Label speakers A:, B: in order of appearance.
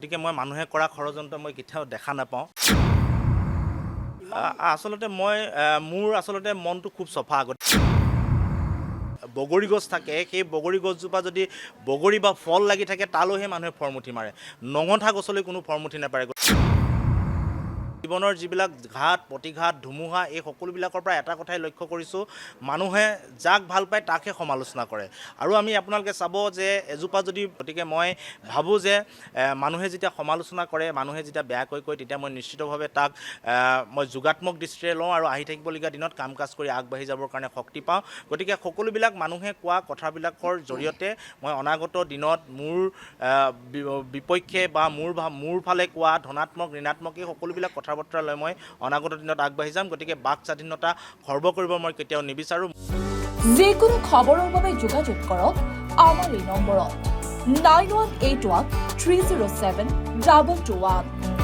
A: গতিকে মই মানুহে কৰা ষড়যন্ত্ৰ মই কেতিয়াও দেখা নাপাওঁ। আচলতে মোৰ মনটো খুব চফা। বগৰী গছ থাকে, সেই বগৰী গছজোপা যদি বগৰী বা ফল লাগি থাকে তালৈহে মানুহে ফৰমুঠি মাৰে, নঙঠা গছলৈ কোনো ফৰমুঠি নাপাৰে। জীৱনৰ যিবিলাক ঘাট প্ৰতিঘাত ধুমুহা এই সকলোবিলাকৰ পৰা এটা কথাই লক্ষ্য কৰিছোঁ, মানুহে যাক ভাল পায় তাকহে সমালোচনা কৰে। আৰু আমি আপোনালোকে চাব যে এজোপা যদি, গতিকে মই ভাবোঁ যে মানুহে যেতিয়া সমালোচনা কৰে, মানুহে যেতিয়া বেয়াকৈ কয়, তেতিয়া মই নিশ্চিতভাৱে তাক মই যোগাত্মক দৃষ্টিৰে লওঁ আৰু আহি থাকিবলগীয়া দিনত কাম কাজ কৰি আগবাঢ়ি যাবৰ কাৰণে শক্তি পাওঁ। গতিকে সকলোবিলাক মানুহে কোৱা কথাবিলাকৰ জৰিয়তে মই অনাগত দিনত মোৰ বিপক্ষে বা মোৰ ফালে কোৱা ধনাত্মক ঋণাত্মক এই সকলোবিলাক কথা বতৰা লৈ মই অনাগত দিনত আগবাঢ়ি যাম। গতিকে বাক স্বাধীনতা খৰ্ব কৰিব মই কেতিয়াও নিবিচাৰোঁ।
B: যিকোনো খবৰৰ বাবে যোগাযোগ কৰক আমাৰ এই নম্বৰত 9181 307 2221।